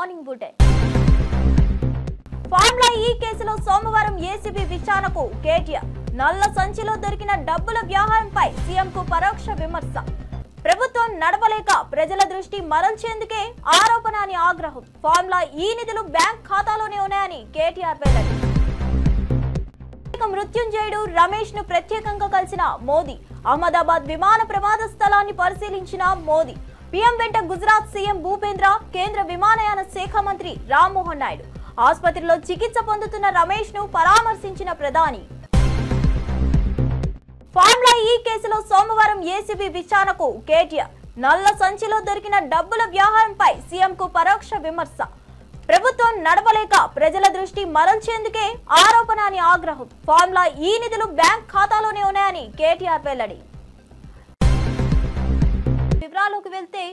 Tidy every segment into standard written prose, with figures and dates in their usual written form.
Morning bulletin. Formula ఈ కేసులో సోమవారం ఏసీబీ విచారణకు కేటీఆర్. నల్ల సంచిలో దొరికిన డబ్బుల వ్యవహారంపై సీఎంకు పరోక్ష విమర్శ. ప్రభుత్వం నడపలేక ప్రజల దృష్టి మరల్చేందుకే ఆరోపణ అని ఆగ్రహం. ఫార్ములా ఈ నిధులు బ్యాంక్ ఖాతాలోనే ఉన్నాయని కేటీఆర్ వెల్లడి. మృత్యుంజయుడు రమేష్ ను ప్రత్యేకంగా కలిసిన మోదీ. అహ్మదాబాద్ విమాన ప్రమాద స్థలాన్ని పరిశీలించిన మోదీ. పీఎం వెంట గుజరాత్ సీఎం భూపేంద్ర, కేంద్ర విమానయాన శాఖ మంత్రి రామ్మోహన్ నాయుడు. ఆసుపత్రిలో చికిత్స పొందుతున్న రమేష్ ను పరామర్శించిన ప్రధాని. ఫార్ములా ఈ కేసులో సోమవారం ఏసీబీ విచారణకు కేటీఆర్. నల్ల సంచిలో దొరికిన డబ్బుల వ్యవహారంపై సీఎంకు పరోక్ష విమర్శ. ప్రభుత్వం నడపలేక ప్రజల దృష్టి మరల్చేందుకే ఆరోపణ అని ఆగ్రహం. ఫార్ములా ఈ నిధులు బ్యాంక్ ఖాతాలోనే ఉన్నాయని కేటీఆర్ వెల్లడి. వివరాలకు వెళ్తే,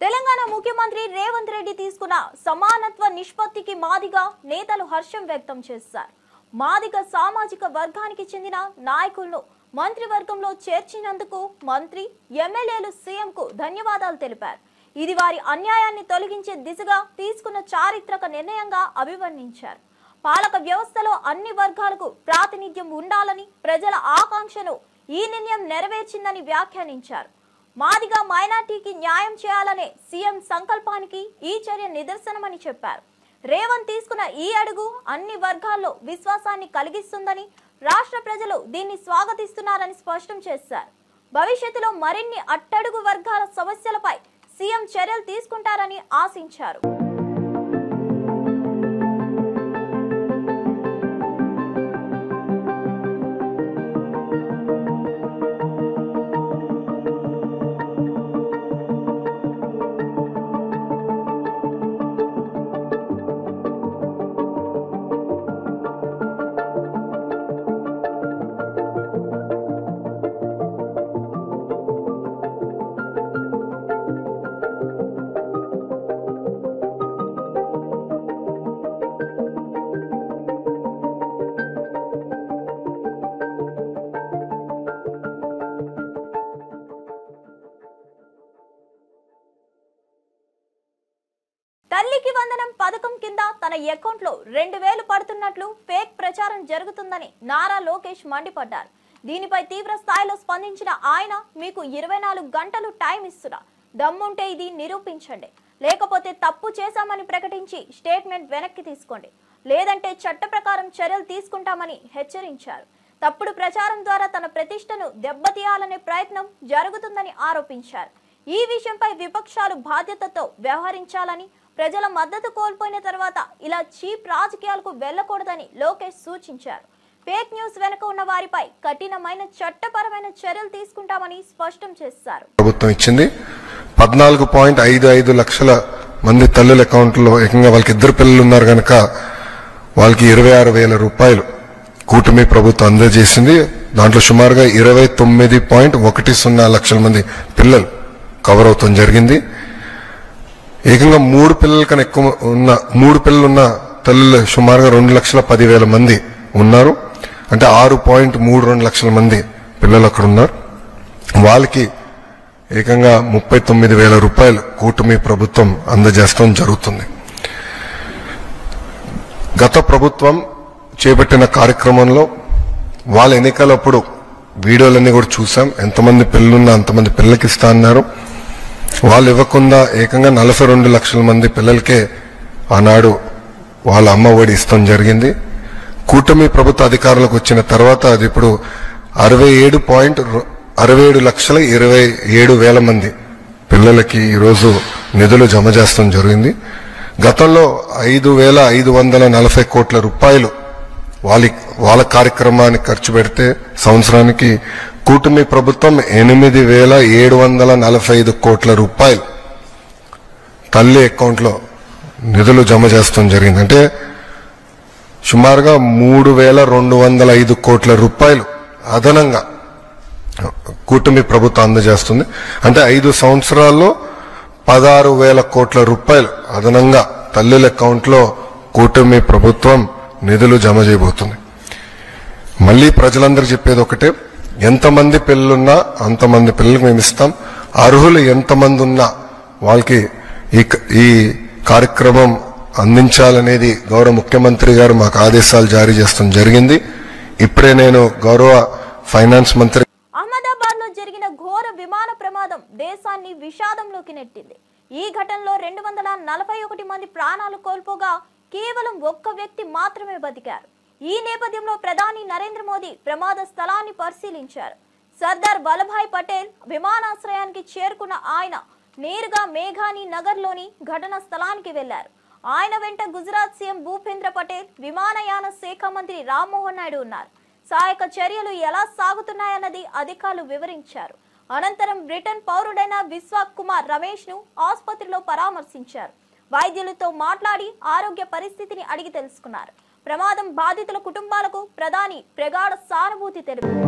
తెలంగాణ ముఖ్యమంత్రి రేవంత్ రెడ్డి తీసుకున్న సమానత్వ నిష్పత్తికి మాదిగ నేతలు హర్షం వ్యక్తం చేశారు. మాదిగ సామాజిక వర్గానికి చెందిన నాయకులను మంత్రివర్గంలో చేర్చినందుకు మంత్రి, ఎమ్మెల్యేలు సీఎంకు ధన్యవాదాలు తెలిపారు. ఇది వారి అన్యాయాన్ని తొలగించే దిశగా తీసుకున్న చారిత్రక నిర్ణయంగా అభివర్ణించారు. పాలక వ్యవస్థలో అన్ని వర్గాలకు ప్రాతినిధ్యం ఉండాలని ప్రజల ఆకాంక్షను ఈ నిర్ణయం నెరవేర్చిందని వ్యాఖ్యానించారు. మాదిగా మైనార్టీకి న్యాయం చేయాలనే సీఎం సంకల్పానికి ఈ చర్య నిదర్శనమని చెప్పారు. రేవంత్ తీసుకున్న ఈ అడుగు అన్ని వర్గాల్లో విశ్వాసాన్ని కలిగిస్తుందని, రాష్ట్ర ప్రజలు దీన్ని స్వాగతిస్తున్నారని స్పష్టం చేశారు. భవిష్యత్తులో మరిన్ని అట్టడుగు వర్గాల సమస్యలపై సీఎం చర్యలు తీసుకుంటారని ఆశించారు. తల్లికి వందనం పథకం కింద తన అకౌంట్ లో 2000 పడుతున్నట్లు ఫేక్ ప్రచారం జరుగుతుందని నారా లోకేష్ మండిపడ్డారు. దీనిపై తీవ్ర స్థాయిలో స్పందించిన ఆయన, మీకు 24 గంటలు టైం ఇస్తున్నా, దమ్ముంటే ఇది నిరూపించండి, లేకపోతే తప్పు చేశామని ప్రకటించి స్టేట్మెంట్ వెనక్కి తీసుకోండి, లేదంటే చట్ట ప్రకారం చర్యలు తీసుకుంటామని హెచ్చరించారు. తప్పుడు ప్రచారం ద్వారా తన ప్రతిష్టను దెబ్బతీయాలనే ప్రయత్నం జరుగుతుందని ఆరోపించారు. ఈ విషయంపై విపక్షాలు బాధ్యతతో వ్యవహరించాలని, ప్రజల మద్దతు కోల్పోయిన తర్వాత ఇలా చీప్ రాజకీయాలకు వెళ్లకూడదని లోకేష్ సూచించారు. ఫేక్ న్యూస్ వెనుక ఉన్న వారిపై కఠినమైన చట్టపరమైన చర్యలు తీసుకుంటామని స్పష్టం చేశారు. ప్రభుత్వం ఇచ్చింది 14.55 లక్షల మంది తల్లుల అకౌంట్లో ఏకంగా వాళ్ళకి 2 పిల్లలు ఉన్నారు కనుక వాళ్ళకి 26,000 రూపాయలు కూటమి ప్రభుత్వం అందజేసింది. దాంట్లో సుమారుగా 29.10 లక్షల మంది పిల్లలు కవర్ అవుతాం జరిగింది. ఏకంగా 3 పిల్లల కన్నా ఎక్కువ ఉన్న 3 పిల్లలు ఉన్న తల్లులు సుమారుగా 2,10,000 మంది ఉన్నారు. అంటే 6.32 లక్షల మంది పిల్లలు అక్కడ ఉన్నారు. వాళ్ళకి ఏకంగా 39,000 రూపాయలు కూటమి ప్రభుత్వం అందజేస్తాం జరుగుతుంది. గత ప్రభుత్వం చేపట్టిన కార్యక్రమంలో వాళ్ళ ఎన్నికలప్పుడు వీడియోలన్నీ కూడా చూసాం. ఎంతమంది పిల్లలున్నా అంతమంది పిల్లలకి ఇస్తా అన్నారు. వాళ్ళు ఇవ్వకుండా ఏకంగా 42 లక్షల మంది పిల్లలకే ఆనాడు వాళ్ళ అమ్మ ఒడి ఇస్తాం జరిగింది. కూటమి ప్రభుత్వ అధికారులకు వచ్చిన తర్వాత అది ఇప్పుడు 67,27,27,000 మంది పిల్లలకి ఈరోజు నిధులు జమ చేస్తాం జరిగింది. గతంలో 5,540 కోట్ల రూపాయలు వాళ్ళ కార్యక్రమానికి ఖర్చు పెడితే సంవత్సరానికి కూటమి ప్రభుత్వం 8,745 కోట్ల రూపాయలు తల్లి అకౌంట్లో నిధులు జమ చేస్తాం జరిగింది. అంటే సుమారుగా 3,205 కోట్ల రూపాయలు అదనంగా కూటమి ప్రభుత్వం అందజేస్తుంది. అంటే 5 సంవత్సరాల్లో 16,000 కోట్ల రూపాయలు అదనంగా తల్లుల అకౌంట్లో కూటమి ప్రభుత్వం నిధులు జమ చేయబోతుంది. మళ్ళీ ప్రజలందరూ చెప్పేది ఒకటే, ఎంతమంది పిల్లలున్నా అంతమంది పిల్లలకు మేము ఇస్తాం. అర్హులు ఎంతమంది ఉన్నా వాళ్ళకి ఈ కార్యక్రమం అందించాలనేది గౌరవ ముఖ్యమంత్రి గారు మాకు ఆదేశాలు జారీ చేస్తాం జరిగింది. ఇప్పుడే నేను గౌరవ ఫైనాన్స్ మంత్రి అహ్మదాబాద్ లో జరిగిన ఘోర విమాన ప్రమాదం దేశాన్ని విషాదంలోకి నెట్టింది. ఈ ఘటనలో 241 మంది ప్రాణాలు కోల్పోగా కేవలం ఒక్క వ్యక్తి మాత్రమే బతికారు. ఈ నేపథ్యంలో ప్రధాని నరేంద్ర మోదీ ప్రమాద స్థలాన్ని పరిశీలించారు. సర్దార్ వల్లభాయ్ పటేల్ విమానాశ్రయానికి చేరుకున్న ఆయన నేరుగా మేఘాని నగర్ లోని ఘటనా స్థలానికి వెళ్లారు. ఆయన వెంట గుజరాత్ సీఎం భూపేంద్ర పటేల్, విమానయాన శాఖ మంత్రి రామ్మోహన్ నాయుడు ఉన్నారు. సహాయక చర్యలు ఎలా సాగుతున్నాయన్నది అధికారులు వివరించారు. అనంతరం బ్రిటన్ పౌరుడైన విశ్వాక్ కుమార్ రమేష్ ను ఆసుపత్రిలో పరామర్శించారు. వైద్యులతో మాట్లాడి ఆరోగ్య పరిస్థితిని అడిగి తెలుసుకున్నారు. ప్రమాదం బాధితుల కుటుంబాలకు ప్రధాని ప్రగాఢ సానుభూతి తెలిపారు.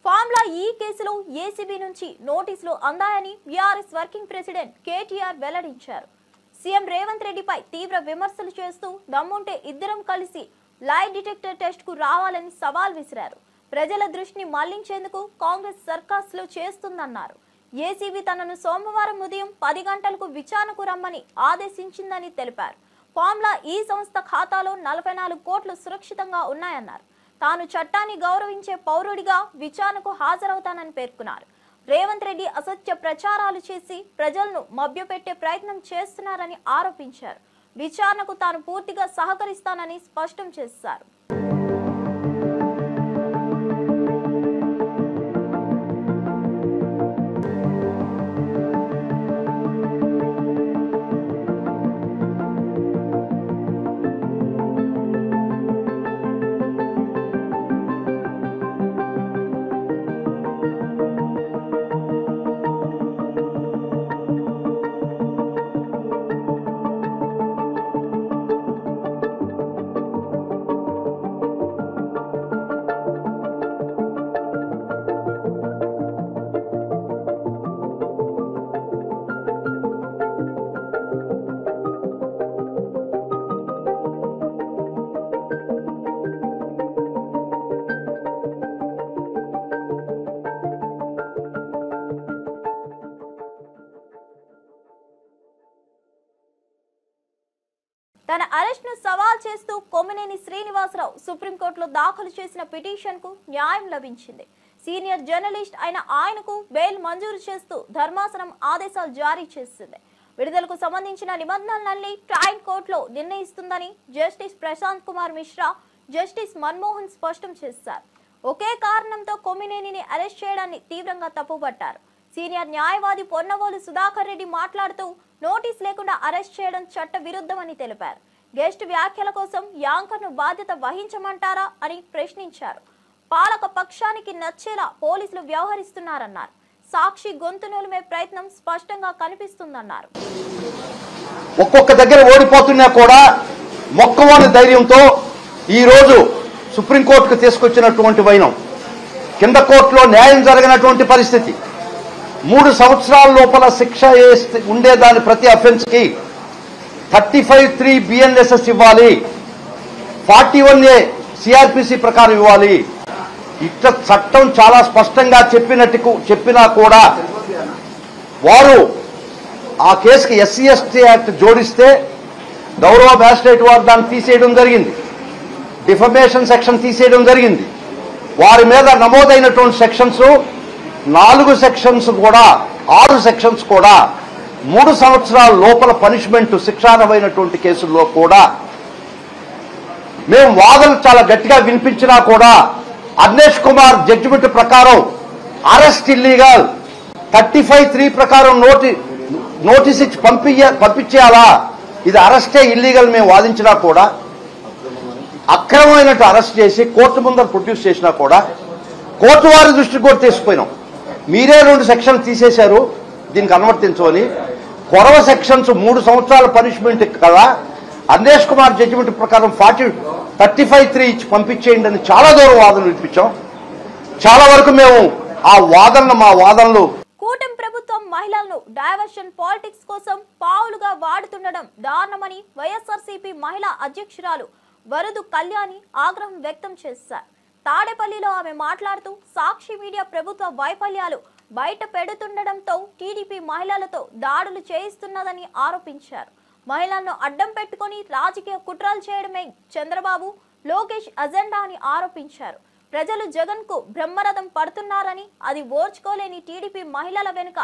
ఫార్ములా ఈ కేసులో ఏసీబీ నుంచి నోటీసులు అందాయని బీఆర్ఎస్ వర్కింగ్ ప్రెసిడెంట్ కేటీఆర్ వెల్లడించారు. సీఎం రేవంత్ రెడ్డిపై తీవ్ర విమర్శలు చేస్తూ దమ్ముంటే ఇద్దరం కలిసి లై డిటెక్టర్ టెస్ట్ కు రావాలని సవాల్ విసిరారు. ప్రజల దృష్టిని మళ్లించేందుకు కాంగ్రెస్ సర్కస్లు చేస్తుందన్నారు. ఏసీబీ తనను సోమవారం ఉదయం 10 గంటలకు విచారణకు రమ్మని ఆదేశించిందని తెలిపారు. ఫార్ములా ఈ సంస్థ ఖాతాలో 44 కోట్లు సురక్షితంగా ఉన్నాయన్నారు. తాను చట్టాన్ని గౌరవించే పౌరుడిగా విచారణకు హాజరవుతానని పేర్కొన్నారు. రేవంత్ రెడ్డి అసత్య ప్రచారాలు చేసి ప్రజలను మభ్యపెట్టే ప్రయత్నం చేస్తున్నారని ఆరోపించారు. విచారణకు తాను పూర్తిగా సహకరిస్తానని స్పష్టం చేశారు. తన అరెస్ట్ ను సవాల్ చేస్తూ కొమ్మినేని శ్రీనివాసరావు సుప్రీంకోర్టులో దాఖలు చేసిన పిటిషన్ కు న్యాయం లభించింది. సీనియర్ జర్నలిస్ట్ అయిన ఆయనకు బెయిల్ మంజూరు చేస్తూ ధర్మాసనం ఆదేశాలు జారీ చేసింది. విడుదలకు సంబంధించిన నిబంధనలన్నీ ట్రయల్ కోర్టులో నిర్ణయిస్తుందని జస్టిస్ ప్రశాంత్ కుమార్ మిశ్రా, జస్టిస్ మన్మోహన్ స్పష్టం చేశారు. ఒకే కారణంతో కొమ్మినేనిని అరెస్ట్ చేయడాన్ని తీవ్రంగా తప్పుపట్టారు. సీనియర్ న్యాయవాది పొన్నవోలు సుధాకర్ రెడ్డి మాట్లాడుతూ నోటీస్ లేకుండా అరెస్ట్ చేయడం చట్ట విరుద్ధమని తెలిపారు. గెస్ట్ వ్యాఖ్యల కోసం యాంకర్ను బాధ్యత వహించమంటారా అని ప్రశ్నించారు. పాలక పక్షానికి నచ్చేలా పోలీసులు వ్యవహరిస్తున్నారన్నారు. సాక్షి గొంతు నులిమే ప్రయత్నం స్పష్టంగా కనిపిస్తుందన్నారు. ఒక్కొక్క దగ్గర ఓడిపోతున్నా కూడా మొక్కవాని ధైర్యంతో ఈ రోజు సుప్రీంకోర్టుకు తీసుకొచ్చినటువంటి వైనం, కింద కోర్టులో న్యాయం జరగనటువంటి పరిస్థితి, 3 సంవత్సరాల లోపల శిక్ష ఉండేదాని ప్రతి అఫెన్స్ కి 35(3) BNSS ఇవ్వాలి, 41A సిఆర్పిసి ప్రకారం ఇవ్వాలి. ఇట్లా చట్టం చాలా స్పష్టంగా చెప్పినా కూడా వారు ఆ కేసుకి SC/ST యాక్ట్ జోడిస్తే గౌరవ మ్యాజిస్ట్రేట్ వారు దాన్ని తీసేయడం జరిగింది, డిఫమేషన్ సెక్షన్ తీసేయడం జరిగింది. వారి మీద నమోదైనటువంటి సెక్షన్స్ 4 సెక్షన్స్ కూడా 6 సెక్షన్స్ కూడా 3 సంవత్సరాల లోపల పనిష్మెంట్ శిక్షార్హమైనటువంటి కేసుల్లో కూడా మేము వాదనలు చాలా గట్టిగా వినిపించినా కూడా అర్నేష్ కుమార్ జడ్జిమెంట్ ప్రకారం అరెస్ట్ ఇల్లీగల్ 35(3) ప్రకారం నోటీస్ ఇచ్చి పంపించేయాలా, ఇది అరెస్టే ఇల్లీగల్ మేము వాదించినా కూడా అక్రమమైనట్టు అరెస్ట్ చేసి కోర్టు ముందర ప్రొడ్యూస్ చేసినా కూడా కోర్టు వారి దృష్టికి కూడా తీసుకుపోయినాం. మీరే 2 సెక్షన్లు తీసేశారు దీనికి అనువర్తించమని. కొరవ సెక్షన్స్ 3 సంవత్సరాల పనిష్మెంట్ కదా అర్నేష్ కుమార్ జడ్జిమెంట్ ప్రకారం 35(3) ఇచ్చి పంపించేయండి అని చాలా దూరం వాదనలు వినిపించాం. చాలా వరకు మేము ఆ మా వాదనలు కూటమి ప్రభుత్వం మహిళలను డైవర్షన్ పాలిటిక్స్ కోసం పావులుగా వాడుతుండడం దారుణమని వైఎస్ఆర్సీపీ మహిళా అధ్యక్షురాలు వరదు కళ్యాణి ఆగ్రహం వ్యక్తం చేశారు. తాడేపల్లిలో ఆమె మాట్లాడుతూ సాక్షి మీడియా ప్రభుత్వ వైఫల్యాలు బయట పెడుతుండటంతో టీడీపీ మహిళలతో దాడులు చేయిస్తున్నదని ఆరోపించారు. మహిళలను అడ్డం పెట్టుకుని రాజకీయ కుట్రలు చేయడమే చంద్రబాబు లోకేష్ అజెండా అని ఆరోపించారు. ప్రజలు జగన్ కు బ్రహ్మరథం పడుతున్నారని అది ఓర్చుకోలేని టీడీపీ మహిళల వెనుక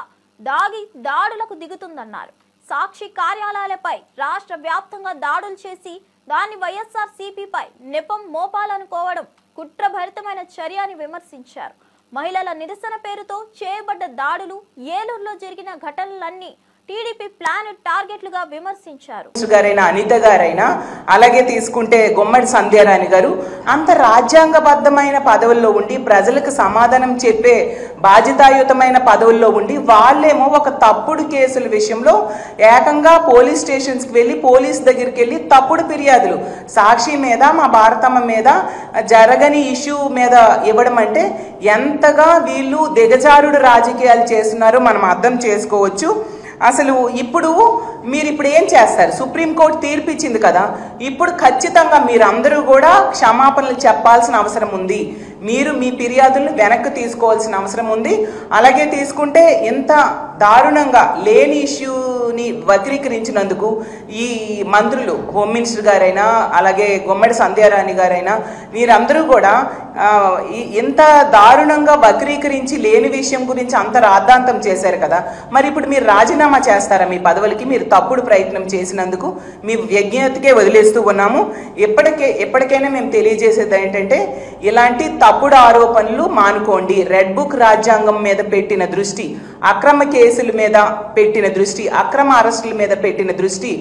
దాడులకు దిగుతుందన్నారు. సాక్షి కార్యాలయాలపై రాష్ట్ర వ్యాప్తంగా దాడులు చేసి దాన్ని వైఎస్ఆర్ సిపిపై నెపం మోపాలనుకోవడం కుట్రభరితమైన చర్య అని విమర్శించారు. మహిళల నిరసన పేరుతో చేయబడ్డ దాడులు ఏలూరులో జరిగిన ఘటనలన్నీ టీడీపీ ప్లాన్ టార్గెట్లుగా విమర్శించారు. గారైనా అనిత గారైనా అలాగే తీసుకుంటే గుమ్మడి సంధ్యారాణి గారు అంత రాజ్యాంగబద్ధమైన పదవుల్లో ఉండి ప్రజలకు సమాధానం చెప్పే బాధ్యతాయుతమైన పదవుల్లో ఉండి వాళ్ళేమో ఒక తప్పుడు కేసుల విషయంలో ఏకంగా పోలీస్ స్టేషన్స్కి వెళ్ళి పోలీస్ దగ్గరికి వెళ్ళి తప్పుడు ఫిర్యాదులు సాక్షి మీద మా భారతమ్మ మీద జరగని ఇష్యూ మీద ఇవ్వడం అంటే ఎంతగా వీళ్ళు దిగజారుడు రాజకీయాలు చేస్తున్నారో మనం అర్థం చేసుకోవచ్చు. అసలు ఇప్పుడు ఏం చేస్తారు? సుప్రీంకోర్టు తీర్పు ఇచ్చింది కదా, ఇప్పుడు ఖచ్చితంగా మీరందరూ కూడా క్షమాపణలు చెప్పాల్సిన అవసరం ఉంది. మీరు మీ ఫిర్యాదులను వెనక్కి తీసుకోవాల్సిన అవసరం ఉంది. అలాగే తీసుకుంటే ఇంత దారుణంగా లేని ఇష్యూని వక్రీకరించినందుకు ఈ మంత్రులు హోమ్ మినిస్టర్ గారైనా అలాగే గుమ్మడి సంధ్యారాణి గారైనా మీరందరూ కూడా ఇంత దారుణంగా వక్రీకరించి లేని విషయం గురించి అంత రాద్ధాంతం చేశారు కదా, మరి ఇప్పుడు మీరు రాజీనామా చేస్తారా మీ పదవులకి? మీరు తప్పుడు ప్రయత్నం చేసినందుకు మీ విజ్ఞతకే వదిలేస్తూ ఉన్నాము. ఎప్పటికైనా మేము తెలియజేసేది ఏంటంటే ఇలాంటి తప్పుడు ఆరోపణలు మానుకోండి. రెడ్ బుక్ రాజ్యాంగం మీద పెట్టిన దృష్టి, అక్రమ కేసుల మీద పెట్టిన దృష్టి, అక్రమ అరెస్టుల మీద పెట్టిన దృష్టి.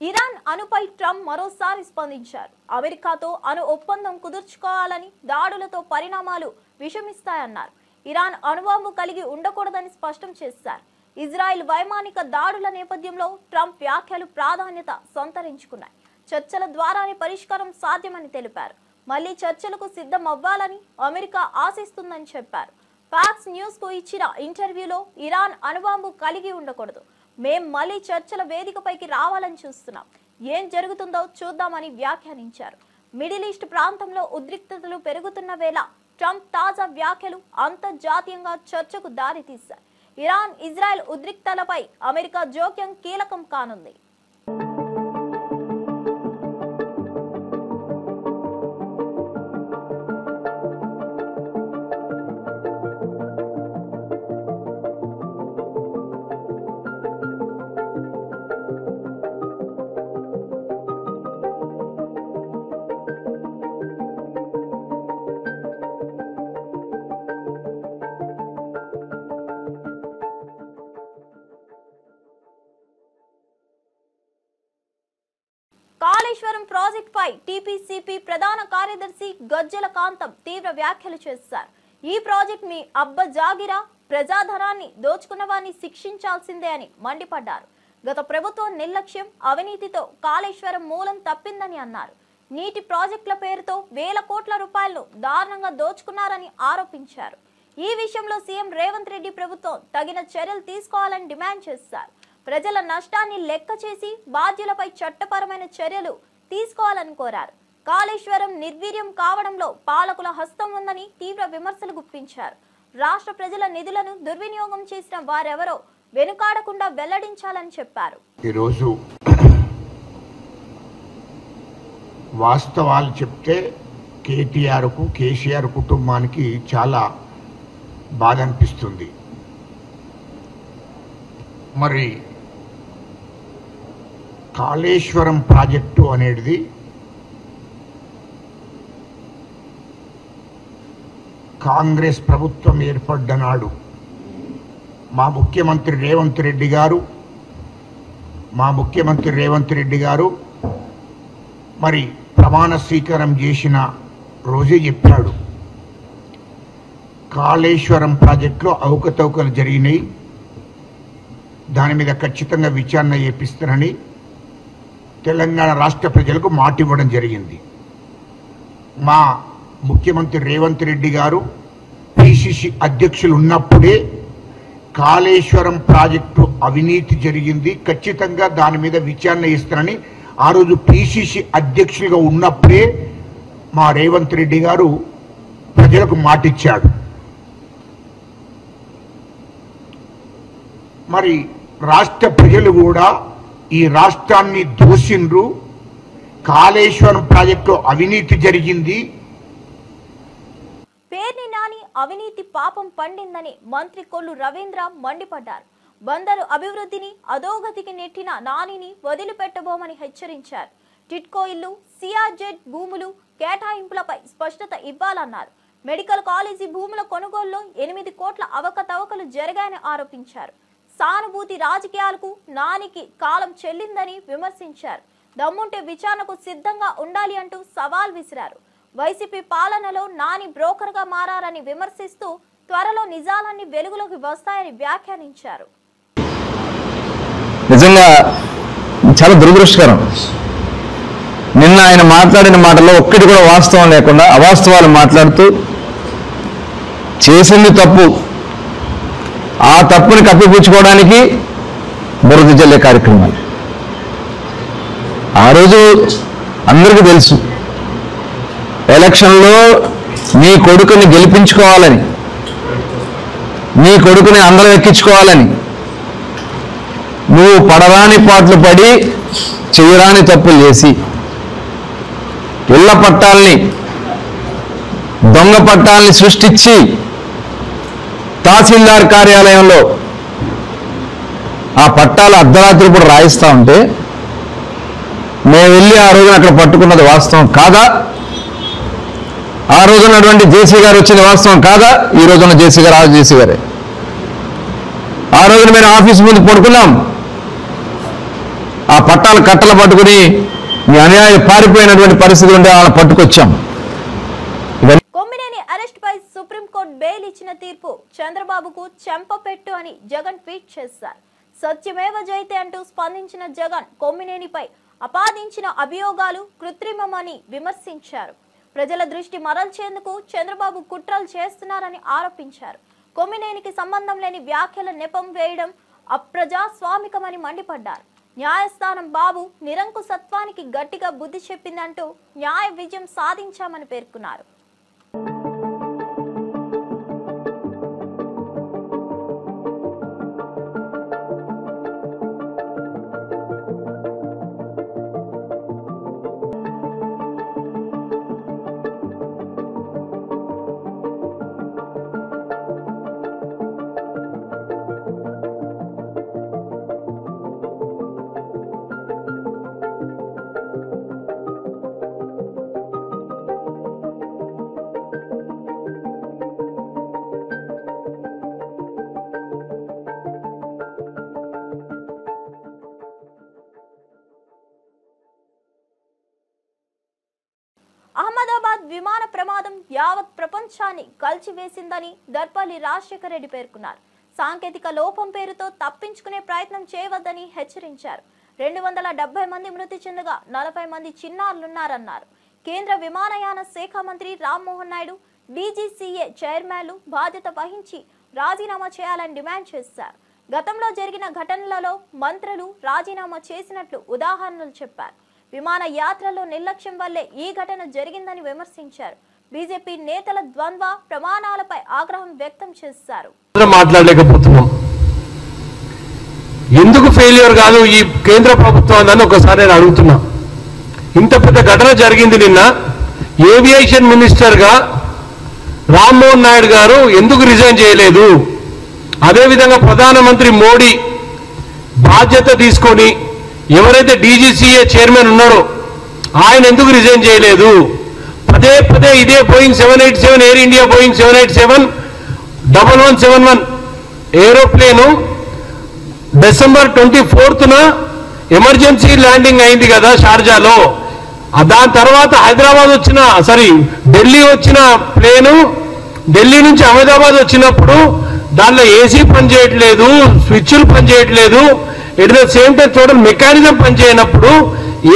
ఇరాన్ అణుపై ట్రంప్ మరోసారి స్పందించారు. అమెరికాతో అణు ఒప్పందం కుదుర్చుకోవాలని, దాడులతో పరిణామాలు విషమిస్తాయన్నారు. ఇరాన్ అణుబాంబు కలిగి ఉండకూడదని స్పష్టం చేశారు. ఇజ్రాయెల్ వైమానిక దాడుల నేపథ్యంలో ట్రంప్ వ్యాఖ్యలు ప్రాధాన్యత సంతరించుకున్నాయి. చర్చల ద్వారానే పరిష్కారం సాధ్యమని తెలిపారు. మళ్లీ చర్చలకు సిద్ధం అవ్వాలని అమెరికా ఆశిస్తుందని చెప్పారు. ఫాక్స్ న్యూస్ కు ఇచ్చిన ఇంటర్వ్యూలో ఇరాన్ అణుబాంబు కలిగి ఉండకూడదు, మేం మళ్లీ చర్చల వేదికపైకి రావాలని చూస్తున్నాం, ఏం జరుగుతుందో చూద్దామని వ్యాఖ్యానించారు. మిడిల్ ఈస్ట్ ప్రాంతంలో ఉద్రిక్తతలు పెరుగుతున్న వేళ ట్రంప్ తాజా వ్యాఖ్యలు అంతర్జాతీయంగా చర్చకు దారితీశాయి. ఇరాన్ ఇజ్రాయెల్ ఉద్రిక్తలపై అమెరికా జోక్యం కీలకం కానుంది. కాళేశ్వరం ప్రాజెక్ట్ పై టీపీసీపీ ప్రధాన కార్యదర్శి గజ్జల కాంతం తీవ్ర వ్యాఖ్యలు చేశారు. ఈ ప్రాజెక్ట్ మీ అబ్బ జాగిరా, ప్రజాధనాన్ని దోచుకున్న వారిని శిక్షించాల్సిందే అని మండిపడ్డారు. గత ప్రభుత్వం నిర్లక్ష్యం, అవినీతితో కాళేశ్వరం మూలం తప్పిందని అన్నారు. నీటి ప్రాజెక్టుల పేరుతో వేల కోట్ల రూపాయలను దారుణంగా దోచుకున్నారని ఆరోపించారు. ఈ విషయంలో సీఎం రేవంత్ రెడ్డి ప్రభుత్వం తగిన చర్యలు తీసుకోవాలని డిమాండ్ చేశారు. ప్రజల నష్టాన్ని లెక్క చేసి బాధ్యులపై చట్టపరమైన చర్యలు తీసుకోవాలని కోరారు. కాళేశ్వరం నిర్వీర్యం కావడంలో పాలకుల హస్తం ఉందని తీవ్ర విమర్శలు గుప్పించారు. రాష్ట్ర ప్రజల నిధులను దుర్వినియోగం చేసిన వారెవరో వెనుకాడకుండా వెల్లడించాలని చెప్పారు. ఈరోజు వాస్తవాలు చెప్తే కేటీఆర్కు కేసీఆర్ కుటుంబానికి చాలా బాధ అనిపిస్తుంది. మరి కాళేశ్వరం ప్రాజెక్టు అనేది కాంగ్రెస్ ప్రభుత్వం ఏర్పడ్డ నాడు మా ముఖ్యమంత్రి రేవంత్ రెడ్డి గారు మరి ప్రమాణ స్వీకారం చేసిన రోజే చెప్పాడు, కాళేశ్వరం ప్రాజెక్టులో అవకతవకలు జరిగినాయి, దాని మీద ఖచ్చితంగా విచారణ చేపిస్తారని తెలంగాణ రాష్ట్ర ప్రజలకు మాట ఇవ్వడం జరిగింది. మా ముఖ్యమంత్రి రేవంత్ రెడ్డి గారు పిసిసి అధ్యక్షులు ఉన్నప్పుడే కాళేశ్వరం ప్రాజెక్టు అవినీతి జరిగింది, ఖచ్చితంగా దాని మీద విచారణ ఇస్తారని ఆ రోజు పిసిసి అధ్యక్షులుగా ఉన్నప్పుడే మా రేవంత్ రెడ్డి గారు ప్రజలకు మాటిచ్చాడు. మరి రాష్ట్ర ప్రజలు కూడా ఈ రాష్ట్రాన్ని దోషిండ్రు, కాళేశ్వరం ప్రాజెక్టులో అవినీతి జరిగింది. పేర్ని నాని అవినీతి పాపం పండిందని మంత్రి కొల్లు రవీంద్ర మండిపడ్డారు. బందరు అభివృద్ధిని అధోగతికి నెట్టిన నానిని వదిలిపెట్టబోమని హెచ్చరించారు. టిట్కో ఇల్లు, సిఆర్జెడ్ భూములు కేటాయింపులపై స్పష్టత ఇవ్వాలన్నారు. మెడికల్ కాలేజీ భూముల కొనుగోలులో 8 కోట్ల అవకతవకలు జరిగాయని ఆరోపించారు. సానుభూతి రాజకీయాలకు నానికి కాలం చెల్లిందని విమర్శించారు. దమ్ముంటే విచారణకు సిద్ధంగా ఉండాలి అంటూ సవాల్ విసిరారు. వైసీపీ పాలనలో నాని బ్రోకర్ గా మారారని విమర్శిస్తూ త్వరలో నిజాలన్నీ వెలుగులోకి వస్తాయని వ్యాఖ్యానించారు. నిజంగా చాలా దురదృష్టకరం. నిన్న ఆయన మాట్లాడిన మాటల్లో ఒక్కటి కూడా వాస్తవం లేకుండా అవాస్తవాలు మాట్లాడుతూ చేసింది తప్పు, ఆ తప్పుని కప్పిపుచ్చుకోవడానికి బురద జల్లే కార్యక్రమాలు. ఆ రోజు అందరికీ తెలుసు, ఎలక్షన్లో నీ కొడుకుని గెలిపించుకోవాలని, నీ కొడుకుని అందరూ ఎక్కించుకోవాలని నువ్వు పడరాని పాటలు పడి చేయరాని తప్పులు చేసి ఇళ్ల పట్టాలని, దొంగ పట్టాలని సృష్టించి తహసీల్దార్ కార్యాలయంలో ఆ పట్టాలు అర్ధరాత్రి కూడా రాయిస్తూ ఉంటే మేము వెళ్ళి ఆ రోజున అక్కడ పట్టుకున్నది వాస్తవం కాదా? ఆ రోజున్నటువంటి జేసీ గారు వచ్చింది వాస్తవం కాదా? ఈ రోజున్న జేసీ గారు ఆ జేసీ గారే. ఆ రోజున మేము ఆఫీస్ ముందు పడుకున్నాం, ఆ పట్టాలు కట్టలు పట్టుకుని మీ అన్యాయం పారిపోయినటువంటి పరిస్థితి ఉంటే వాళ్ళని పట్టుకొచ్చాం. కొమ్మినేని అరెస్ట్ పై సుప్రీంకోర్టు బెయిల్ ఇచ్చిన తీర్పు చంద్రబాబుకు చెంపపెట్టు అని జగన్ ట్వీట్ చేశారు. సత్యమేవ జయతే అంటూ స్పందించిన జగన్ కొమ్మినేనిపై ఆపాదించిన అభియోగాలు కృత్రిమమని విమర్శించారు. ప్రజల దృష్టి మరల్చేందుకు చంద్రబాబు కుట్రలు చేస్తున్నారని ఆరోపించారు. కొమ్మినేనికి సంబంధం లేని వ్యాఖ్యల నెపం వేయడం అప్రజాస్వామికమని మండిపడ్డారు. న్యాయస్థానం బాబు నిరంకుశత్వానికి గట్టిగా బుద్ధి చెప్పిందంటూ న్యాయ విజయం సాధించామని పేర్కొన్నారు. అహ్మదాబాద్ విమాన ప్రమాదం యావత్ ప్రపంచాన్ని కలిచివేసిందని దర్పల్లి రాజశేఖర రెడ్డి పేర్కొన్నారు. సాంకేతిక లోపం పేరుతో తప్పించుకునే ప్రయత్నం చేయవద్దని హెచ్చరించారు. 270 మంది మృతి చెందగా 40 మంది చిన్నారులున్నారన్నారు. కేంద్ర విమానయాన శాఖ మంత్రి రామ్మోహన్ నాయుడు, డీజీసీఏ చైర్మన్లు బాధ్యత వహించి రాజీనామా చేయాలని డిమాండ్ చేశారు. గతంలో జరిగిన ఘటనలలో మంత్రులు రాజీనామా చేసినట్లు ఉదాహరణలు చెప్పారు. విమాన యాత్రలో నిర్లక్ష్యం వల్లే ఈ ఘటన జరిగిందని విమర్శించారు. బీజేపీ నేతల ద్వంద్వ ప్రమాణాలపై ఆగ్రహం వ్యక్తం చేశారు. మాట్లాడలేకపోతున్నాం, ఎందుకు ఫెయిల్యూర్ కాదు ఈ కేంద్ర ప్రభుత్వం అని ఒకసారి నేను అడుగుతున్నా. ఇంత పెద్ద ఘటన జరిగింది నిన్న, ఏవియేషన్ మినిస్టర్గా రామ్మోహన్ నాయుడు గారు ఎందుకు రిజైన్ చేయలేదు? అదేవిధంగా ప్రధానమంత్రి మోడీ బాధ్యత తీసుకొని ఎవరైతే డీజీసీఏ చైర్మన్ ఉన్నారో ఆయన ఎందుకు రిజైన్ చేయలేదు? పదే పదే ఇదే బోయింగ్ 787 ఎయిర్ ఇండియా బోయింగ్ 787-1171 ఏరోప్లేను డిసెంబర్ 24న ఎమర్జెన్సీ ల్యాండింగ్ అయింది కదా షార్జాలో. దాని తర్వాత హైదరాబాద్ వచ్చిన ఢిల్లీ వచ్చిన ప్లేను ఢిల్లీ నుంచి అహ్మదాబాద్ వచ్చినప్పుడు దానిలో ఏసీ పనిచేయట్లేదు, స్విచ్లు పనిచేయట్లేదు, ఎట్ ద సేమ్ టైం చూడండి మెకానిజం పనిచేయనప్పుడు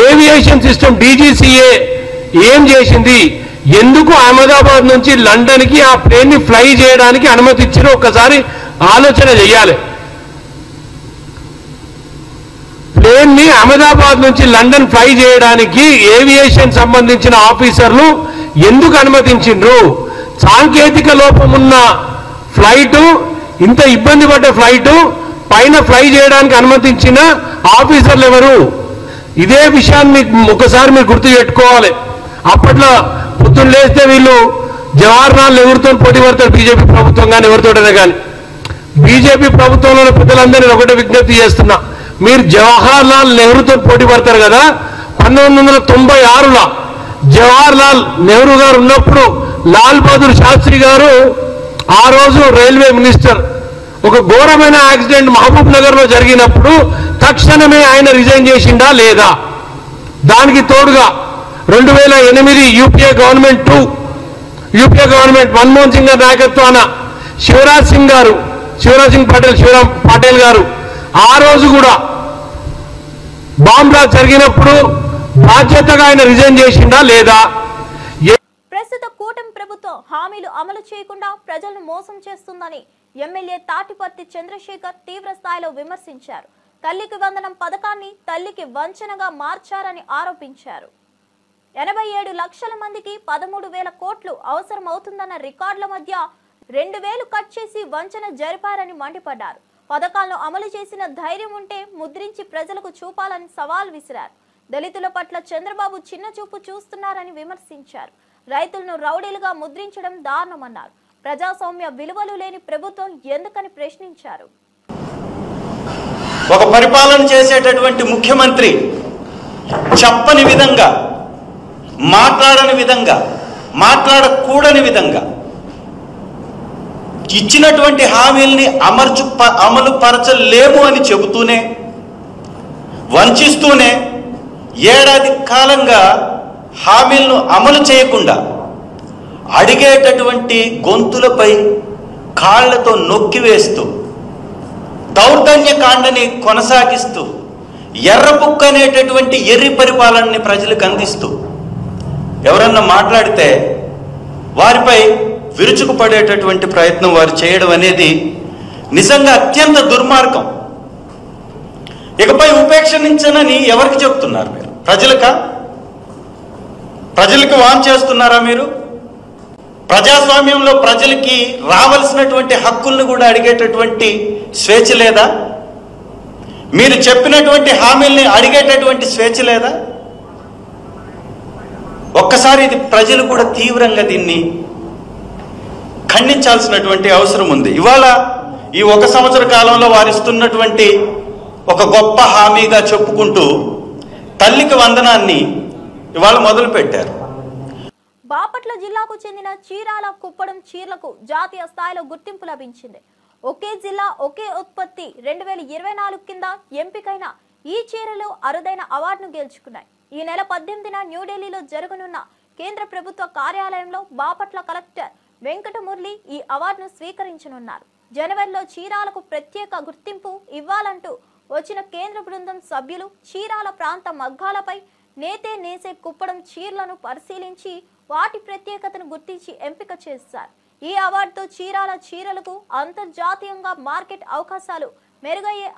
ఏవియేషన్ సిస్టమ్ డీజీసీఏ ఏం చేసింది? ఎందుకు అహ్మదాబాద్ నుంచి లండన్కి ఆ ప్లేన్ని ఫ్లై చేయడానికి అనుమతి ఇచ్చారో ఒక్కసారి ఆలోచన చేయాలి. ప్లేన్ని అహ్మదాబాద్ నుంచి లండన్ ఫ్లై చేయడానికి ఏవియేషన్ సంబంధించిన ఆఫీసర్లు ఎందుకు అనుమతించిండ్రు? సాంకేతిక లోపమున్న ఫ్లైటు, ఇంత ఇబ్బంది పడ్డ ఫ్లైటు పైన ఫ్లై చేయడానికి అనుమతించిన ఆఫీసర్లు ఎవరు? ఇదే విషయాన్ని ఒకసారి మీరు గుర్తు పెట్టుకోవాలి. అప్పట్లో పొద్దున్న లేస్తే వీళ్ళు జవహర్లాల్ నెహ్రూతో పోటీ పడతారు బీజేపీ ప్రభుత్వం కానీ ఎవరితోటనే కానీ. బీజేపీ ప్రభుత్వంలోని పెద్దలందరినీ ఒకటే విజ్ఞప్తి చేస్తున్నా, మీరు జవహర్లాల్ నెహ్రూతో పోటీ పడతారు కదా. 1996లో జవహర్లాల్ నెహ్రూ గారు ఉన్నప్పుడు లాల్ బహదూర్ శాస్త్రి గారు ఆ రోజు రైల్వే మినిస్టర్, ఒక ఘోరమైన యాక్సిడెంట్ మహబూబ్ నగర్ లో జరిగినప్పుడు తక్షణమే ఆయన రిజైన్ చేసిండా లేదా? దానికి తోడుగా 2008 యూపీఏ గవర్నమెంట్ మన్మోహన్ సింగ్ గారి నాయకత్వాన శివరాజ్ సింగ్ పాటిల్ గారు ఆ రోజు కూడా బాంబ్ బ్లాస్ట్ జరిగినప్పుడు బాధ్యతగా ఆయన రిజైన్ చేసిండా లేదా? ప్రస్తుత కూటమి ప్రభుత్వం హామీలు అమలు చేయకుండా ప్రజలను మోసం చేస్తుందని ఎమ్మెల్యే తాటిపర్తి చంద్రశేఖర్ తీవ్ర స్థాయిలో విమర్శించారు. తల్లికి వందనం పథకాన్ని తల్లికి వంచనగా మార్చారని ఆరోపించారు. 87 లక్షల మందికి 13,000 కోట్లు అవసరమవుతుందన్న రికార్డుల మధ్య 2,000 కట్ చేసి వంచన జరిపారని మండిపడ్డారు. పథకాలను అమలు చేసిన ధైర్యం ఉంటే ముద్రించి ప్రజలకు చూపాలని సవాల్ విసిరారు. దళితుల పట్ల చంద్రబాబు చిన్న చూపు చూస్తున్నారని విమర్శించారు. రైతులను రౌడీలుగా ముద్రించడం దారుణమన్నారు. ప్రజాస్వామ్య విలువలు లేని ప్రభుత్వం ఎందుకని ప్రశ్నించారు. ఒక పరిపాలన చేసేటటువంటి ముఖ్యమంత్రి చెప్పని విధంగా, మాట్లాడని విధంగా, మాట్లాడకూడని విధంగా ఇచ్చినటువంటి హామీల్ని అమలు పరచలేము అని చెబుతూనే, వంచిస్తూనే ఏడాది కాలంగా హామీలను అమలు చేయకుండా అడిగేటటువంటి గొంతులపై కాళ్లతో నొక్కివేస్తూ దౌర్జన్యకాండని కొనసాగిస్తూ ఎర్రబుక్క అనేటటువంటి ఎర్రి పరిపాలనని ప్రజలకు అందిస్తూ ఎవరన్నా మాట్లాడితే వారిపై విరుచుకుపడేటటువంటి ప్రయత్నం వారు చేయడం అనేది నిజంగా అత్యంత దుర్మార్గం. ఇకపై ఉపేక్షించనని ఎవరికి చెప్తున్నారు మీరు? ప్రజలకు వాన్ చేస్తున్నారా మీరు? ప్రజాస్వామ్యంలో ప్రజలకి రావాల్సినటువంటి హక్కులను కూడా అడిగేటటువంటి స్వేచ్ఛ లేదా? మీరు చెప్పినటువంటి హామీల్ని అడిగేటటువంటి స్వేచ్ఛ లేదా? ఒక్కసారి ఇది ప్రజలు కూడా తీవ్రంగా దీన్ని ఖండించాల్సినటువంటి అవసరం ఉంది. ఇవాళ ఈ 1 సంవత్సర కాలంలో వారిస్తున్నటువంటి ఒక గొప్ప హామీగా చెప్పుకుంటూ తల్లికి వందనాన్ని ఇవాళ మొదలు పెట్టారు. బాపట్ల జిల్లాకు చెందిన చీరాల కుప్పడం చీరలకు జాతీయ స్థాయిలో గుర్తింపు లభించింది. ఒకే జిల్లా ఒకే ఉత్పత్తి 2024 కింద ఎంపికైన ఈ చీరలు అరుదైన అవార్డును గెలుచుకున్నాయి. ఈ నెల 18న న్యూఢిల్లీలో జరగనున్న కేంద్ర ప్రభుత్వ కార్యాలయంలో బాపట్ల కలెక్టర్ వెంకటమురళి ఈ అవార్డును స్వీకరించనున్నారు. జనవరిలో చీరాలకు ప్రత్యేక గుర్తింపు ఇవ్వాలంటూ వచ్చిన కేంద్ర బృందం సభ్యులు చీరాల ప్రాంత మగ్గాలపై నేసే కుప్పడం చీరలను పరిశీలించి వాటి ప్రత్యేకతను గుర్తించి ఎంపిక చేశారు. ఈ అవార్డుతో చీరాల చీరలకు అంతర్జాతీయంగా మార్కెట్ అవకాశాలు మెరుగయ్యే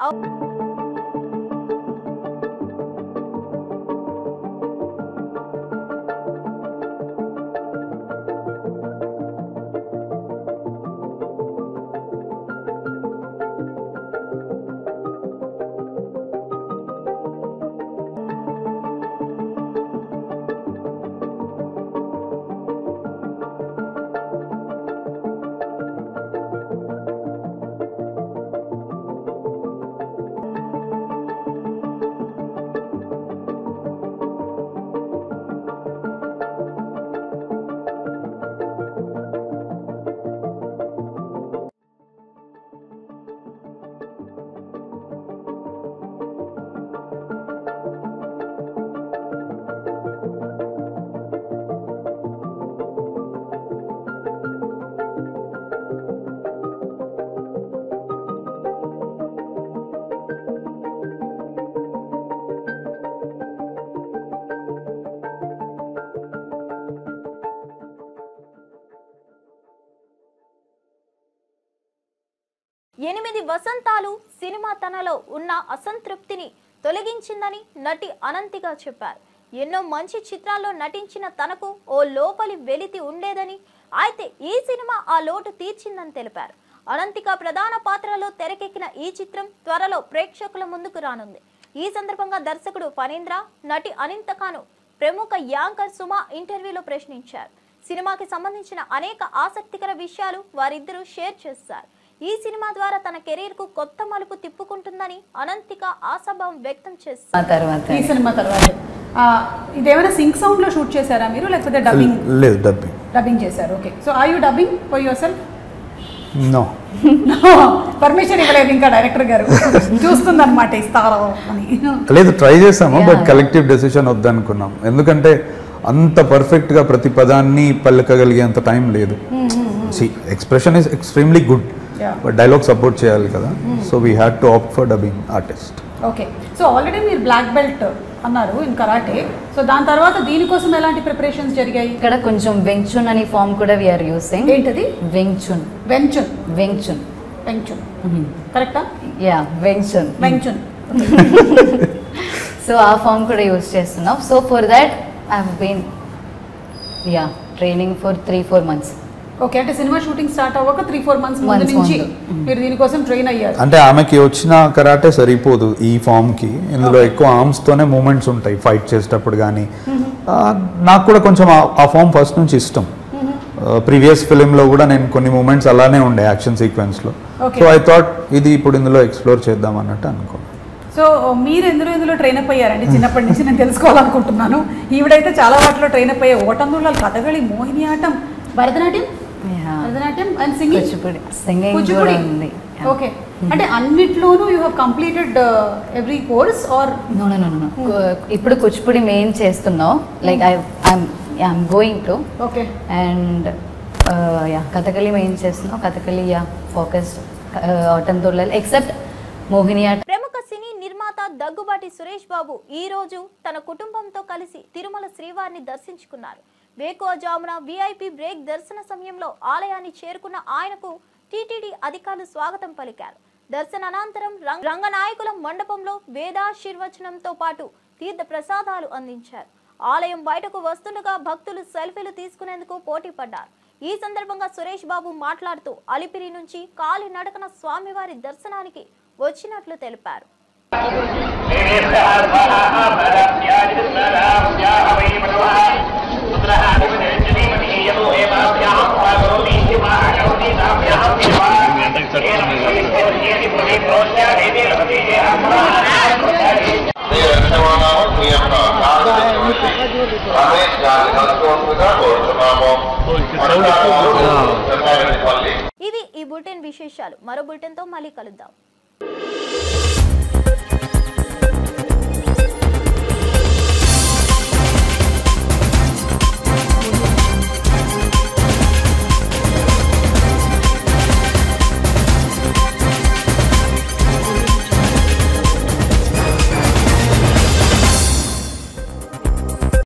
8 వసంతాలు సినిమా తనలో ఉన్న అసంతృప్తిని తొలగించిందని నటి అనంతిగా చెప్పారు. ఎన్నో మంచి చిత్రాల్లో నటించిన తనకు ఓ లోపలి వెలితి ఉండేదని, అయితే ఈ సినిమా ఆ లోటు తీర్చిందని తెలిపారు. అనంతిక ప్రధాన పాత్రలో తెరకెక్కిన ఈ చిత్రం త్వరలో ప్రేక్షకుల ముందుకు రానుంది. ఈ సందర్భంగా దర్శకుడు ఫణీంద్ర, నటి అనంతికను ప్రముఖ యాంకర్ సుమ ఇంటర్వ్యూలో ప్రశ్నించారు. సినిమాకి సంబంధించిన అనేక ఆసక్తికర విషయాలు వారిద్దరూ షేర్ చేశారు. ఈ సినిమా ద్వారా తన కెరీర్ కు కొత్త మలుపు తిప్పుకుంటుందని అనంతిక ఆశాభావం వ్యక్తం చేశారు. ఈ సినిమా తర్వాత ఇదేమైనా సింక్ సౌండ్ లో షూట్ చేశారా మీరు, లేకపోతే డబ్బింగ్? లేదు, డబ్బింగ్ చేశారు. Okay, so are you dubbing for yourself? No, permission ఇవ్వలేదు ఇంకా డైరెక్టర్ గారు, చూస్తుందన్నమాట ఇస్తారో అని. లేదు, ట్రై చేసాము, బట్ కలెక్టివ్ డెసిషన్ వద్దనుకున్నాం. ఎందుకంటే అంత పర్ఫెక్ట్ గా ప్రతి పదాన్ని పలకగలిగేంత టైం లేదు. Expression is extremely good, but dialogue support చేయాలి కదా, so we had to opt for dubbing artist. Okay, so already మీరు బ్లాక్ బెల్ట్ అన్నారు ఇన్ కరాటే, సో దాని తర్వాత దీనికోసం ఎలాంటి ప్రిపరేషన్స్ జరిగాయి? ఇక్కడ కొంచెం వెంగ్చున్ అని ఫామ్ కూడా వి ఆర్ యూజింగ్. ఏంటది? వెంగ్చున్. కరెక్టా? Yeah, Wing Chun. సో ఆ ఫామ్ కూడా యూజ్ చేస్తున్నాం. So for that I have been training for 3-4 months. Okay, అంటే సినిమా షూటింగ్ స్టార్ట్ అవ్వక 3-4 months ముందు నుంచి మీరు దీనికోసం ట్రైన్ అయ్యారు. అంటే ఆమెకి వచ్చిన కరాటే సరిపోదు ఈ ఫామ్ కి, ఇందులో ఎక్కువ ఆర్మ్స్ తోనే మూమెంట్స్ ఉంటాయి ఫైట్ చేసేటప్పుడు కానీ. నాకు కూడా కొంచెం ఆ ఫామ్ ఫస్ట్ నుంచి ఇష్టం. ప్రీవియస్ ఫిలిం లో కూడా నేను కొన్ని మూమెంట్స్ అలానే ఉండే యాక్షన్ సీక్వెన్స్ లో. సో ఐ థాట్ ఇది ఇప్పుడు ఇందులో ఎక్స్ప్లోర్ చేద్దాం అన్నట్టు అనుకున్నాను. సో మీరు ఎందులో ట్రైన్ అప్ అయ్యారండి? చిన్నప్పటి నుంచి నేను తెలుసుకోవాలనుకుంటున్నాను. ఈవిడైతే చాలా వాటిలో ట్రైన్ అప్ అయ్యాయి. ఓటందుల, Kathakali, Mohiniyattam, Bharatanatyam and singing. Kuchipudi. Okay, అంటే అన్నిట్లోనూ you have completed every course or? No. ఇప్పుడు కూచిపూడి మెయిన్ చేస్తున్నావు, like I'm going to. Okay, and Kathakali main చేస్తున్నావు. కథకళి ఫోకస్ ఓటందుల ఎక్సెప్ట్ మోహిని ఆటం. ప్రముఖ సినీ నిర్మాత దగ్గుబాటి సురేష్ బాబు ఈ రోజు తన కుటుంబంతో కలిసి తిరుమల శ్రీవారిని దర్శించుకున్నారు. వేకువజామున విఐపి బ్రేక్ దర్శన సమయంలో ఆలయాన్ని చేరుకున్న ఆయనకు టీటీడీ అధికారులు స్వాగతం పలికారు. దర్శన అనంతరం రంగనాయకుల మండపంలో వేదాశీర్వచనంతో పాటు తీర్థ ప్రసాదాలు అందించారు. ఆలయం బయటకు వస్తుండగా భక్తులు సెల్ఫీలు తీసుకునేందుకు పోటీ పడ్డారు. ఈ సందర్భంగా సురేష్ బాబు మాట్లాడుతూ అలిపిరి నుంచి కాలినడకన స్వామివారి దర్శనానికి వచ్చినట్లు తెలిపారు. ఇవి ఈ బులెటిన్ విశేషాలు. మరో బులెటిన్తో మళ్ళీ కలుద్దాం.